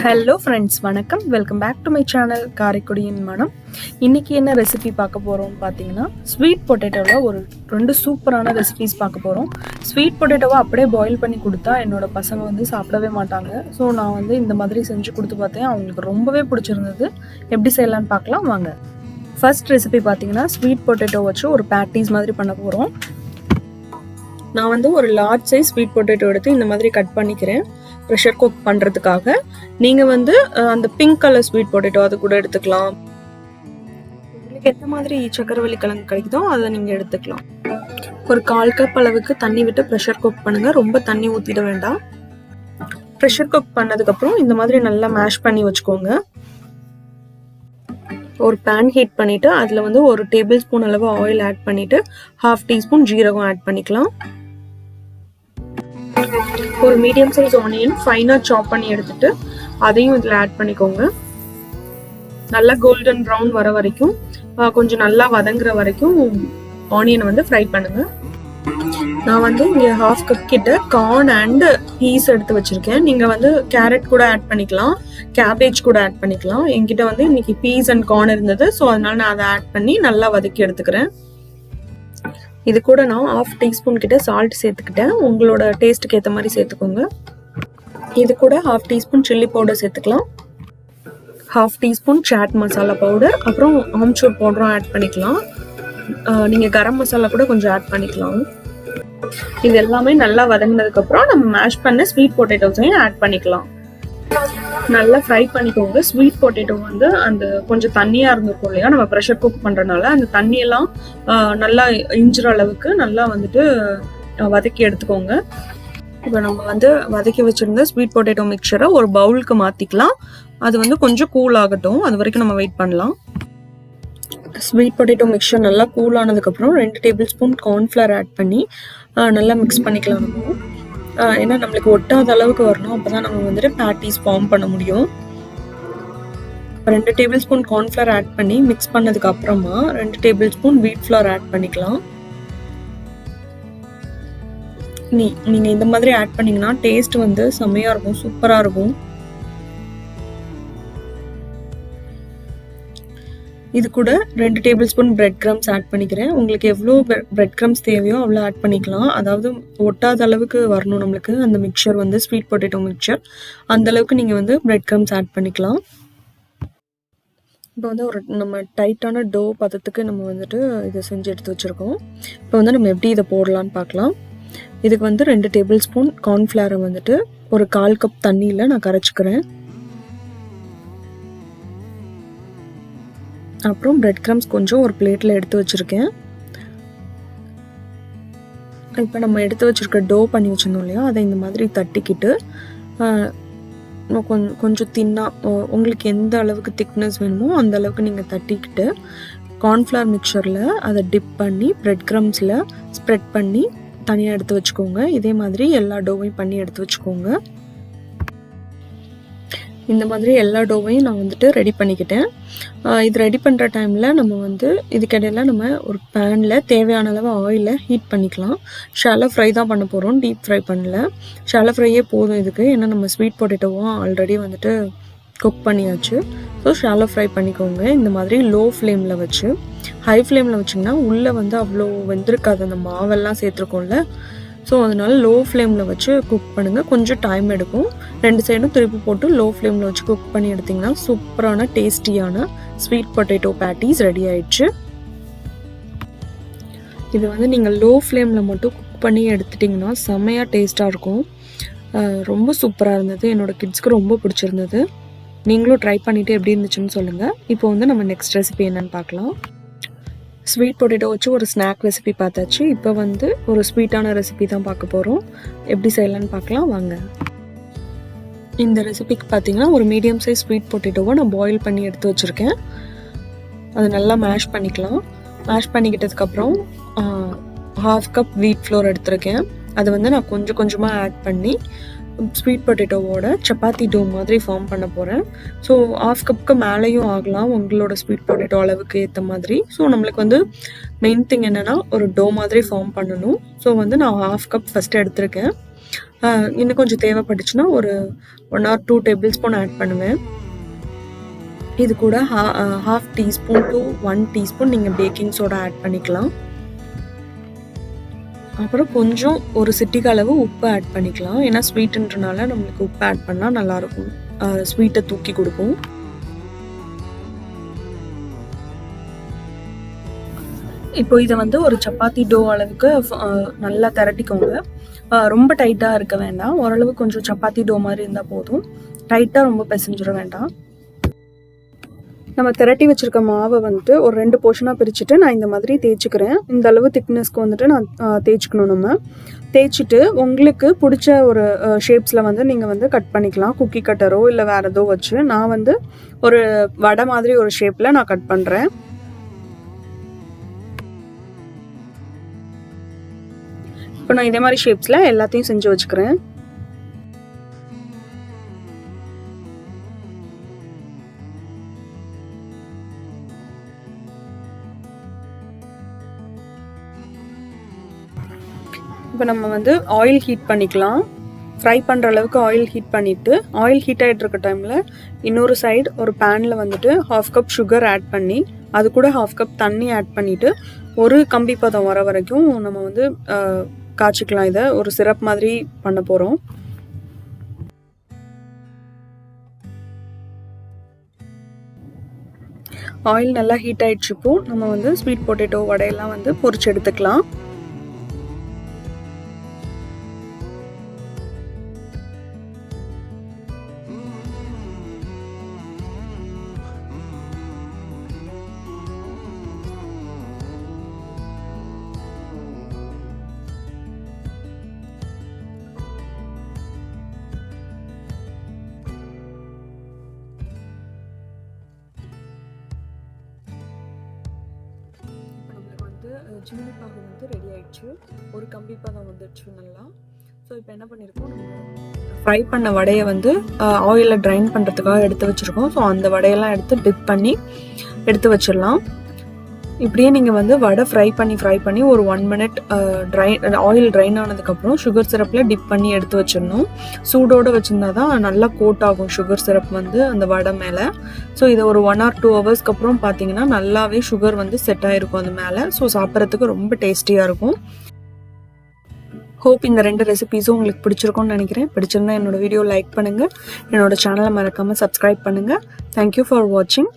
Hello friends, வணக்கம். Welcome back to my channel காரைக்குடியின் மனம். இன்றைக்கி என்ன ரெசிபி பார்க்க போகிறோம்னு பார்த்தீங்கன்னா, ஸ்வீட் பொட்டேட்டோவில் ஒரு 2 சூப்பரான ரெசிபிஸ் பார்க்க போகிறோம். ஸ்வீட் பொட்டேட்டோவை அப்படியே பாயில் பண்ணி கொடுத்தா என்னோடய பசங்க வந்து சாப்பிடவே மாட்டாங்க. ஸோ நான் வந்து இந்த மாதிரி செஞ்சு கொடுத்து பார்த்தேன். அவங்களுக்கு ரொம்பவே பிடிச்சிருந்தது. எப்படி செய்யலான்னு பார்க்கலாம் வாங்க. ஃபர்ஸ்ட் ரெசிபி பார்த்தீங்கன்னா, ஸ்வீட் பொட்டேட்டோ வச்சு ஒரு பேட்டீஸ் மாதிரி பண்ண போகிறோம். நான் வந்து ஒரு லார்ஜ் சைஸ் ஸ்வீட் பொட்டேட்டோ எடுத்து இந்த மாதிரி கட் பண்ணிக்கிறேன் ப்ரெஷர் குக் பண்ணுறதுக்காக. நீங்கள் வந்து அந்த பிங்க் கலர் ஸ்வீட் பொட்டேட்டோ அது கூட எடுத்துக்கலாம். உங்களுக்கு எந்த மாதிரி சக்கரவள்ளி கிழங்கு கிடைக்குதோ அதை நீங்கள் எடுத்துக்கலாம். ஒரு 1/4 கப் அளவுக்கு தண்ணி விட்டு ப்ரெஷர் குக் பண்ணுங்கள். ரொம்ப தண்ணி ஊற்றிட வேண்டாம். ப்ரெஷர் குக் பண்ணதுக்கப்புறம் இந்த மாதிரி நல்லா மேஷ் பண்ணி வச்சுக்கோங்க. ஒரு பேன் ஹீட் பண்ணிவிட்டு அதில் வந்து ஒரு டேபிள் ஸ்பூன் அளவு ஆயில் ஆட் பண்ணிவிட்டு 1/2 டீஸ்பூன் ஜீரகம் ஆட் பண்ணிக்கலாம். ஒரு மீடியம் சைஸ் ஆனியன் ஃபைனாக சாப் பண்ணி எடுத்துட்டு அதையும் இதில் ஆட் பண்ணிக்கோங்க. நல்லா கோல்டன் ப்ரௌன் வர வரைக்கும், கொஞ்சம் நல்லா வதங்குற வரைக்கும் ஆனியனை வந்து ஃப்ரை பண்ணுங்க. நான் வந்து இங்கே 1/2 கப் கிட்ட கார்ன் அண்ட் பீஸ் எடுத்து வச்சிருக்கேன். நீங்கள் வந்து கேரட் கூட ஆட் பண்ணிக்கலாம், கேபேஜ் கூட ஆட் பண்ணிக்கலாம். என்கிட்ட வந்து இன்னைக்கு பீஸ் அண்ட் கார்ன் இருந்தது, ஸோ அதனால நான் அதை ஆட் பண்ணி நல்லா வதக்கி எடுத்துக்கிறேன். இது கூட நான் 1/2 டீஸ்பூன் கிட்ட சால்ட் சேர்த்துக்கிட்டேன். உங்களோட டேஸ்ட்டுக்கு ஏற்ற மாதிரி சேர்த்துக்கோங்க. இது கூட 1/2 டீஸ்பூன் சில்லி பவுடர் சேர்த்துக்கலாம். 1/2 டீஸ்பூன் சாட் மசாலா பவுடர், அப்புறம் ஆம்ச்சூர் பவுடரும் ஆட் பண்ணிக்கலாம். நீங்கள் கரம் மசாலா கூட கொஞ்சம் ஆட் பண்ணிக்கலாம். இது எல்லாமே நல்லா வதங்கினதுக்கப்புறம் நம்ம மேஷ் பண்ண ஸ்வீட் பொட்டேட்டோஸையும் ஆட் பண்ணிக்கலாம். நல்லா ஃப்ரை பண்ணிக்கோங்க. ஸ்வீட் பொட்டேட்டோ வந்து அந்த கொஞ்சம் தண்ணியாக இருந்திருக்கும் இல்லையா, நம்ம ப்ரெஷர் குக் பண்ணுறதுனால அந்த தண்ணியெல்லாம் நல்லா இஞ்சுற அளவுக்கு நல்லா வந்துட்டு வதக்கி எடுத்துக்கோங்க. இப்போ நம்ம வந்து வதக்கி வச்சுருந்த ஸ்வீட் பொட்டேட்டோ மிக்சரை ஒரு பவுலுக்கு மாற்றிக்கலாம். அது வந்து கொஞ்சம் கூல் ஆகட்டும், அது வரைக்கும் நம்ம வெயிட் பண்ணலாம். ஸ்வீட் பொட்டேட்டோ மிக்சர் நல்லா கூல் ஆனதுக்கப்புறம் 2 டேபிள் ஸ்பூன் கார்ன்ஃப்ளவர் ஆட் பண்ணி நல்லா மிக்ஸ் பண்ணிக்கலாம். நம்ம ஏன்னா நம்மளுக்கு ஒட்டாத அளவுக்கு வரணும், அப்போ தான் நம்ம வந்துட்டு பேட்டீஸ் ஃபார்ம் பண்ண முடியும். 2 டேபிள் ஸ்பூன் கார்ன்ஃப்ளவர் ஆட் பண்ணி மிக்ஸ் பண்ணதுக்கு அப்புறமா 2 டேபிள் ஸ்பூன் வீட் ஃப்ளவர் ஆட் பண்ணிக்கலாம். நீங்கள் இந்த மாதிரி ஆட் பண்ணிங்கன்னா டேஸ்ட் வந்து செம்மையாக இருக்கும், சூப்பராக இருக்கும். இது கூட 2 tablespoon breadcrumbs add பண்ணிக்கிறேன். உங்களுக்கு எவ்வளோ பிரெட் கிரம்ஸ் தேவையோ அவ்வளோ ஆட் பண்ணிக்கலாம். அதாவது ஒட்டாத அளவுக்கு வரணும் நம்மளுக்கு அந்த மிக்சர் வந்து ஸ்வீட் பொட்டேட்டோ மிக்சர், அந்த அளவுக்கு நீங்கள் வந்து பிரெட் கிரம்ஸ் ஆட் பண்ணிக்கலாம். இப்போ வந்து ஒரு நம்ம டைட்டான டோ பதத்துக்கு நம்ம வந்துட்டு இதை செஞ்சு எடுத்து வச்சுருக்கோம். இப்போ வந்து நம்ம எப்படி இதை போடலான்னு பார்க்கலாம். இதுக்கு வந்து 2 டேபிள் ஸ்பூன் கார்ன்ஃப்ளவரை வந்துட்டு ஒரு 1/4 கப் தண்ணியில் நான் கரைச்சிக்கிறேன். அப்புறம் பிரெட் கிரம்ஸ் கொஞ்சம் ஒரு பிளேட்டில் எடுத்து வச்சுருக்கேன். இப்போ நம்ம எடுத்து வச்சுருக்க டோ பண்ணி வச்சுருந்தோம் இல்லையா, அதை இந்த மாதிரி தட்டிக்கிட்டு கொஞ்சம் தின்னாக உங்களுக்கு எந்த அளவுக்கு திக்னஸ் வேணுமோ அந்த அளவுக்கு நீங்கள் தட்டிக்கிட்டு கார்ன்ஃப்ளவர் மிக்சரில் அதை டிப் பண்ணி பிரெட் கிரம்ஸில் ஸ்ப்ரெட் பண்ணி தனியாக எடுத்து வச்சுக்கோங்க. இதே மாதிரி எல்லா டோவையும் பண்ணி எடுத்து வச்சுக்கோங்க. இந்த மாதிரி எல்லா டோவையும் நான் வந்துட்டு ரெடி பண்ணிக்கிட்டேன். இது ரெடி பண்ணுற டைமில் நம்ம வந்து இதுக்கிடையில் நம்ம ஒரு பேனில் தேவையான அளவு ஆயிலை ஹீட் பண்ணிக்கலாம். ஷாலோ ஃப்ரை தான் பண்ண போகிறோம், டீப் ஃப்ரை பண்ணல. ஷாலோ ஃப்ரையே போதும் இதுக்கு, ஏன்னா நம்ம ஸ்வீட் பொட்டேட்டோவும் ஆல்ரெடி வந்துட்டு குக் பண்ணியாச்சு. ஸோ ஷாலோ ஃப்ரை பண்ணிக்கோங்க. இந்த மாதிரி லோ ஃப்ளேமில் வச்சு, ஹை ஃப்ளேமில் வச்சிங்கன்னா உள்ளே வந்து அவ்வளோ வெந்திருக்காது, அந்த மாவெல்லாம் சேர்த்துருக்கோம்ல. ஸோ அதனால லோ ஃப்ளேமில் வச்சு குக் பண்ணுங்கள். கொஞ்சம் டைம் எடுக்கும். 2 சைடும் திருப்பி போட்டு லோ ஃப்ளேமில் வச்சு குக் பண்ணி எடுத்திங்கன்னா சூப்பரான டேஸ்டியான ஸ்வீட் பொட்டேட்டோ பேட்டீஸ் ரெடி ஆயிடுச்சு. இது வந்து நீங்கள் லோ ஃப்ளேமில் மட்டும் குக் பண்ணி எடுத்துட்டிங்கன்னா செம்மையாக டேஸ்ட்டாக இருக்கும். ரொம்ப சூப்பராக இருந்தது. என்னோடய கிட்ஸ்க்கு ரொம்ப பிடிச்சிருந்தது. நீங்களும் ட்ரை பண்ணிவிட்டு எப்படி இருந்துச்சுன்னு சொல்லுங்கள். இப்போ வந்து நம்ம நெக்ஸ்ட் ரெசிபி என்னென்னு பார்க்கலாம். ஸ்வீட் பொட்டேட்டோ வச்சு ஒரு ஸ்நாக் ரெசிபி பார்த்தாச்சு. இப்போ வந்து ஒரு ஸ்வீட்டான ரெசிபி தான் பார்க்க போகிறோம். எப்படி செய்யலான்னு பார்க்கலாம் வாங்க. இந்த ரெசிபிக்கு பார்த்தீங்கன்னா ஒரு மீடியம் சைஸ் ஸ்வீட் பொட்டேட்டோவை நான் பாயில் பண்ணி எடுத்து வச்சுருக்கேன். அதை நல்லா மேஷ் பண்ணிக்கலாம். மேஷ் பண்ணிக்கிட்டதுக்கப்புறம் 1/2 கப் வீட் ஃப்ளோர் எடுத்துருக்கேன். அதை வந்து நான் கொஞ்சம் கொஞ்சமாக ஆட் பண்ணி ஸ்வீட் பொட்டேட்டோவோட சப்பாத்தி டோ மாதிரி ஃபார்ம் பண்ண போகிறேன். ஸோ 1/2 கப்புக்கு மேலேயும் ஆகலாம் உங்களோட ஸ்வீட் பொட்டேட்டோ அளவுக்கு ஏற்ற மாதிரி. ஸோ நம்மளுக்கு வந்து மெயின் திங் என்னென்னா ஒரு டோ மாதிரி ஃபார்ம் பண்ணணும். ஸோ வந்து நான் 1/2 கப் ஃபஸ்ட்டு எடுத்திருக்கேன். இன்னும் கொஞ்சம் தேவைப்பட்டுச்சுன்னா ஒரு 1 or 2 டேபிள்ஸ்பூன் ஆட் பண்ணுவேன். இது கூட ½ டீஸ்பூன் to 1 டீஸ்பூன் நீங்கள் பேக்கிங் சோடா ஆட் பண்ணிக்கலாம். அப்புறம் கொஞ்சம் ஒரு சிட்டிக்கு அளவு உப்பு ஆட் பண்ணிக்கலாம். ஏன்னா ஸ்வீட்டுன்றனால நம்மளுக்கு உப்பு ஆட் பண்ணால் நல்லாயிருக்கும், ஸ்வீட்டை தூக்கி கொடுக்கும். இப்போ இதை வந்து ஒரு சப்பாத்தி டோ அளவுக்கு நல்லா திரட்டிக்கோங்க. ரொம்ப டைட்டாக இருக்க வேண்டாம், ஓரளவு கொஞ்சம் சப்பாத்தி டோ மாதிரி இருந்தால் போதும். டைட்டாக ரொம்ப பிசைஞ்சிட வேண்டாம். நம்ம திரட்டி வச்சுருக்க மாவை வந்துட்டு ஒரு 2 போர்ஷனாக பிரிச்சுட்டு நான் இந்த மாதிரி தேய்ச்சிக்கிறேன். இந்த அளவு திக்னஸ்க்கு வந்துட்டு நான் தேய்ச்சிக்கணும். நம்ம தேய்ச்சிட்டு உங்களுக்கு பிடிச்ச ஒரு ஷேப்ஸில் வந்து நீங்கள் வந்து கட் பண்ணிக்கலாம், குக்கி கட்டரோ இல்லை வேறு ஏதோ வச்சு. நான் வந்து ஒரு வடை மாதிரி ஒரு ஷேப்பில் நான் கட் பண்ணுறேன். இப்போ நான் இதே மாதிரி ஷேப்ஸில் எல்லாத்தையும் செஞ்சு வச்சுக்கிறேன். இப்போ நம்ம வந்து ஆயில் ஹீட் பண்ணிக்கலாம். ஃப்ரை பண்ணுற அளவுக்கு ஆயில் ஹீட் பண்ணிவிட்டு, ஆயில் ஹீட் ஆகிட்டு இருக்க டைமில் இன்னொரு சைடு ஒரு பேனில் வந்துட்டு ½ கப் சுகர் ஆட் பண்ணி, அது கூட ½ கப் தண்ணி ஆட் பண்ணிவிட்டு ஒரு கம்பி பதம் வர வரைக்கும் நம்ம வந்து காய்ச்சிக்கலாம். இதை ஒரு சிரப் மாதிரி பண்ண போகிறோம். ஆயில் நல்லா ஹீட் ஆகிடுச்சுப்போ நம்ம வந்து ஸ்வீட் பொட்டேட்டோ வடையெல்லாம் வந்து பொரிச்சு எடுத்துக்கலாம். சில்லி பாகு வந்து ரெடி ஆயிடுச்சு, ஒரு கம்பி பதம் வந்துடுச்சு நல்லா. ஸோ இப்போ என்ன பண்ணியிருக்கோம், ஃப்ரை பண்ண வடையை வந்து ஆயிலில் ட்ரைன் பண்ணுறதுக்காக எடுத்து வச்சுருக்கோம். ஸோ அந்த வடையெல்லாம் எடுத்து டிப் பண்ணி எடுத்து வச்சிடலாம். இப்படியே நீங்கள் வந்து வடை ஃப்ரை பண்ணி ஒரு 1 minute ஆயில் ட்ரைன் ஆனதுக்கப்புறம் சுகர் சிரப்பில் டிப் பண்ணி எடுத்து வச்சிடணும். சூடோடு வச்சுருந்தா தான் நல்லா கோட் ஆகும் சுகர் சிரப் வந்து அந்த வடை மேலே. ஸோ இதை ஒரு 1 or 2 hours அப்புறம் பார்த்தீங்கன்னா நல்லாவே சுகர் வந்து செட் ஆகிருக்கும் அது மேலே. ஸோ சாப்பிட்றதுக்கு ரொம்ப டேஸ்டியாக இருக்கும். ஹோப் இந்த 2 ரெசிபீஸும் உங்களுக்கு பிடிச்சிருக்கும்னு நினைக்கிறேன். பிடிச்சிருந்தா என்னோடய வீடியோ லைக் பண்ணுங்கள், என்னோடய சேனலை மறக்காமல் சப்ஸ்கிரைப் பண்ணுங்கள். தேங்க்யூ ஃபார் வாட்சிங்.